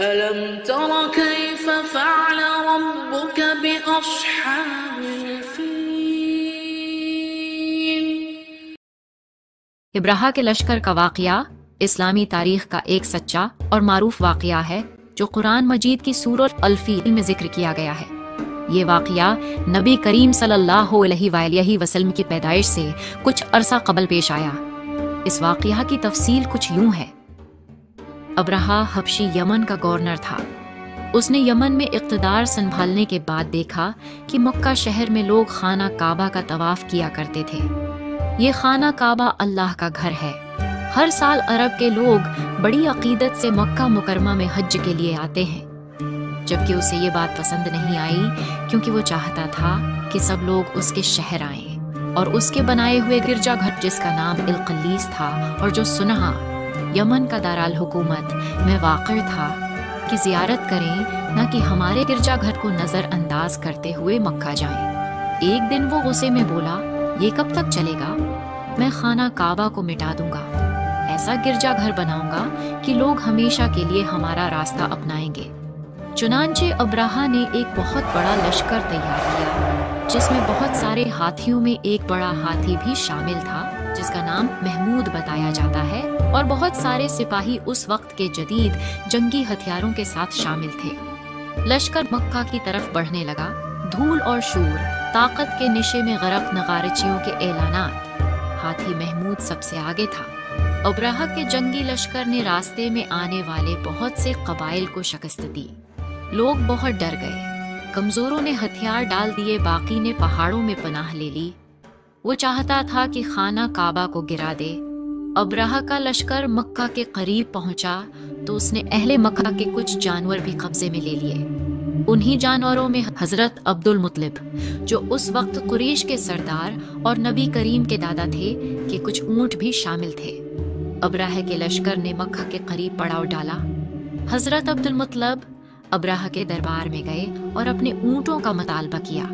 ألم تر كيف فعل ربك بأصحاب الفيل؟ ابرہا کے لشکر کا واقعہ اسلامی تاریخ کا ایک سچا اور معروف واقعہ ہے جو قرآن مجید کی سورۃ الفیل میں ذکر کیا گیا ہے۔ یہ واقعہ نبی کریم صلی اللہ علیہ وآلہ وسلم کی پیدائش سے کچھ عرصہ قبل پیش آیا۔ اس واقعہ کی تفصیل کچھ یوں ہے۔ ابرہا حبشی یمن کا گورنر تھا۔ اس نے یمن میں اقتدار سنبھالنے کے بعد دیکھا کہ مکہ شہر میں لوگ خانہ کعبہ کا طواف کیا کرتے تھے۔ یہ خانہ کعبہ اللہ کا گھر ہے۔ ہر سال عرب کے لوگ بڑی عقیدت سے مکہ مکرمہ میں حج کے لیے آتے ہیں، جبکہ اسے یہ بات پسند نہیں آئی کیونکہ وہ چاہتا تھا کہ سب لوگ اس کے شہر آئیں اور اس کے بنائے ہوئے گرجا گھر جس کا نام القلیس تھا اور جو سنہا یمن کا دارالحکومت میں واقع تھا کہ زیارت کریں، نہ کہ ہمارے گرجا گھر کو نظر انداز کرتے ہوئے مکہ جائیں۔ ایک دن وہ غصے میں بولا، یہ کب تک چلے گا؟ میں خانہ کعبہ کو مٹا دوں گا، ایسا گرجا گھر بناؤں گا کہ لوگ ہمیشہ کے لیے ہمارا راستہ اپنائیں گے۔ چنانچہ ابرہا نے ایک بہت بڑا لشکر تیار کیا جس میں بہت سارے ہاتھیوں میں ایک بڑا ہاتھی بھی شامل تھا جس کا نام محمود بتایا جاتا ہے، اور بہت سارے سپاہی اس وقت کے جدید جنگی ہتھیاروں کے ساتھ شامل تھے۔ لشکر مکہ کی طرف بڑھنے لگا۔ دھول اور شور، طاقت کے نشے میں غرق نغارچیوں کے اعلانات۔ ہاتھی محمود سب سے آگے تھا۔ ابرہا کے جنگی لشکر نے راستے میں آنے والے بہت سے قبائل کو شکست دی۔ لوگ بہت ڈر گئے۔ کمزوروں نے ہتھیار ڈال دیے، باقی نے پہاڑوں میں پناہ لے لی۔ وہ چاہتا تھا کہ خانہ کعبہ کو گرا دے۔ ابرہا کا لشکر مکہ کے قریب پہنچا تو اس نے اہل مکہ کے کچھ جانور بھی قبضے میں لے لیے۔ انہی جانوروں میں حضرت عبد المطلب، جو اس وقت قریش کے سردار اور نبی کریم کے دادا تھے، کہ کچھ اونٹ بھی شامل تھے۔ ابرہا کے لشکر نے مکہ کے قریب پڑاؤ ڈالا۔ حضرت عبد المطلب ابرہا کے دربار میں گئے اور اپنے اونٹوں کا مطالبہ کیا۔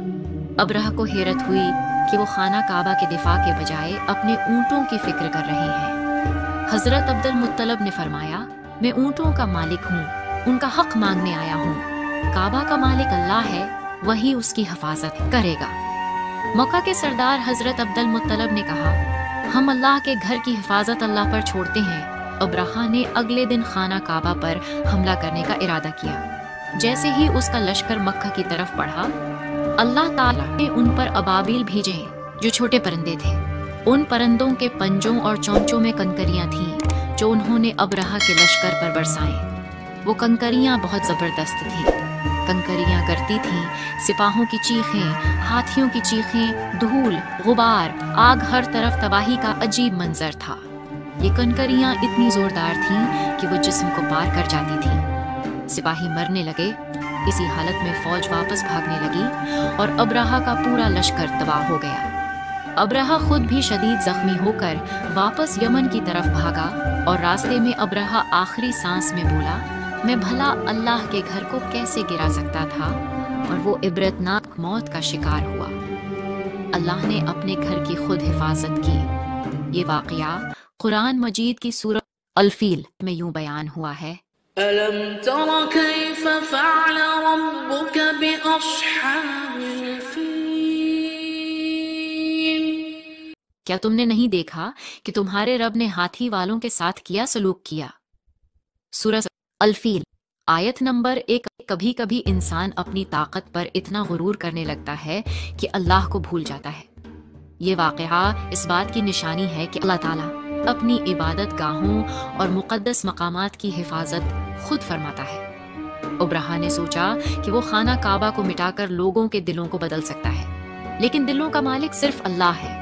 ابرہا کو حیرت ہوئی کہ وہ خانہ کعبہ کے دفاع کے بجائے اپنے اونٹوں کی فکر کر رہے ہیں۔ حضرت عبد المطلب نے فرمایا، میں اونٹوں کا مالک ہوں، ان کا حق مانگنے آیا ہوں۔ کعبہ کا مالک اللہ ہے، وہی اس کی حفاظت کرے گا۔ مکہ کے سردار حضرت عبد المطلب نے کہا، ہم اللہ کے گھر کی حفاظت اللہ پر چھوڑتے ہیں۔ ابرہا نے اگلے دن خانہ کعبہ پر حملہ کرنے کا ارادہ کیا۔ جیسے ہی اس کا لشکر مکہ کی طرف بڑھا، اللہ تعالیٰ نے ان پر ابابیل بھیجے جو چھوٹے پرندے تھے۔ ان پرندوں کے پنجوں اور چونچوں میں کنکریاں تھیں جو انہوں نے ابرہا کے لشکر پر برسائیں۔ وہ کنکریاں بہت زبردست تھیں۔ کنکریاں گرتی تھیں، سپاہوں کی چیخیں، ہاتھیوں کی چیخیں، دھول، غبار، آگ، ہر طرف تباہی کا عجیب منظر تھا۔ یہ کنکریاں اتنی زوردار تھیں کہ وہ جسم کو پار کر جاتی تھیں۔ سپاہی مرنے لگے۔ اسی حالت میں فوج واپس بھاگنے لگی اور ابرہا کا پورا لشکر تباہ ہو گیا۔ ابرہا خود بھی شدید زخمی ہو کر واپس یمن کی طرف بھاگا اور راستے میں ابرہا آخری سانس میں بولا، میں بھلا اللہ کے گھر کو کیسے گرا سکتا تھا، اور وہ عبرتناک موت کا شکار ہوا۔ اللہ نے اپنے گھر کی خود حفاظت کی۔ یہ واقعہ قرآن مجید کی سورۃ الفیل میں یوں بیان ہوا ہے، ألم تر كيف فعل ربك بأصحاب الفيل؟ کیا تم نے نہیں دیکھا کہ تمہارے رب نے ہاتھی والوں کے ساتھ کیا سلوک کیا؟ سورۃ الفیل آیت نمبر 1۔ کبھی کبھی انسان اپنی طاقت پر اتنا غرور کرنے لگتا ہے کہ اللہ کو بھول جاتا ہے۔ یہ واقعہ اس بات کی نشانی ہے کہ اللہ تعالیٰ اپنی عبادت گاہوں اور مقدس مقامات کی حفاظت خود فرماتا ہے۔ ابرہا نے سوچا کہ وہ خانہ کعبہ کو مٹا کر لوگوں کے دلوں کو بدل سکتا ہے، لیکن دلوں کا مالک صرف اللہ ہے۔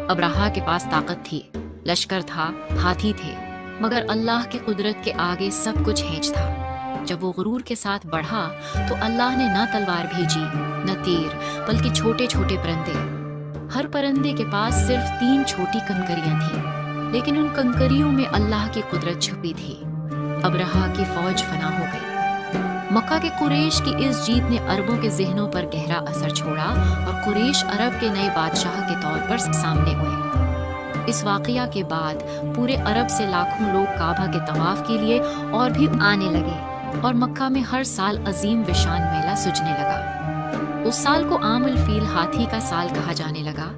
ابرہا کے پاس طاقت تھی، لشکر تھا، ہاتھی تھے، مگر اللہ کی قدرت کے آگے سب کچھ ہینچ تھا۔ جب وہ غرور کے ساتھ بڑھا تو اللہ نے نہ تلوار بھیجی، نہ تیر، بلکہ چھوٹے چھوٹے پرندے۔ ہر پرندے کے پاس صرف 3 چھوٹی کنکریاں تھیں، لیکن ان کنکریوں میں اللہ کی قدرت چھپی تھی۔ ابرہا کی فوج فنا ہو گئی۔ مکہ کے قریش کی اس جیت نے عربوں کے ذہنوں پر گہرا اثر چھوڑا اور قریش عرب کے نئے بادشاہ کے طور پر سامنے ہوئے۔ اس واقعہ کے بعد پورے عرب سے لاکھوں لوگ کعبہ کے طواف کے لیے اور بھی آنے لگے۔ اور مکہ میں ہر سال عظیم وشان میلہ سجنے لگا۔ اس سال کو عام الفیل ہاتھی کا سال کہا جانے لگا۔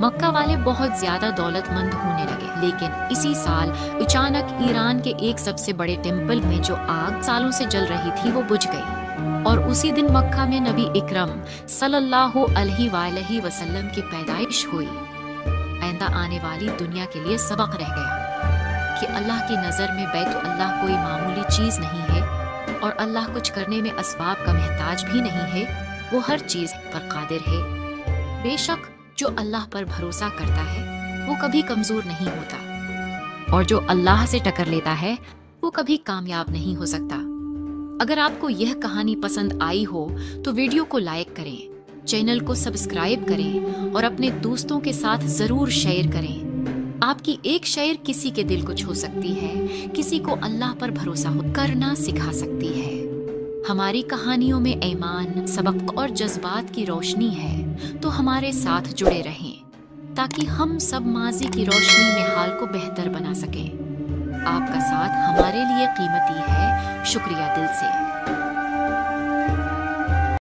مکہ والے بہت زیادہ دولت مند ہونے لگے، لیکن اسی سال اچانک ایران کے ایک سب سے بڑے ٹیمپل میں جو آگ سالوں سے جل رہی تھی وہ بجھ گئی، اور اسی دن مکہ میں نبی اکرم صلی اللہ علیہ وآلہ وسلم کی پیدائش ہوئی۔ آئندہ آنے والی دنیا کے لیے سبق رہ گیا کہ اللہ کی نظر میں بیت اللہ کوئی معمولی چیز نہیں ہے، اور اللہ کچھ کرنے میں اسباب کا محتاج بھی نہیں ہے، وہ ہر چیز پر قادر ہے۔ بے شک جو اللہ پر بھروسہ کرتا ہے وہ کبھی کمزور نہیں ہوتا، اور جو اللہ سے ٹکر لیتا ہے وہ کبھی کامیاب نہیں ہو سکتا۔ اگر آپ کو یہ کہانی پسند آئی ہو تو ویڈیو کو لائک کریں، چینل کو سبسکرائب کریں اور اپنے دوستوں کے ساتھ ضرور شیئر کریں۔ آپ کی ایک شیئر کسی کے دل کو چھو سکتی ہے، کسی کو اللہ پر بھروسہ کرنا سکھا سکتی ہے۔ ہماری کہانیوں میں ایمان، سبق اور جذبات کی روشنی ہے، تو ہمارے ساتھ جڑے رہیں تاکہ ہم سب ماضی کی روشنی میں حال کو بہتر بنا سکیں۔ آپ کا ساتھ ہمارے لیے قیمتی ہے، شکریہ دل سے۔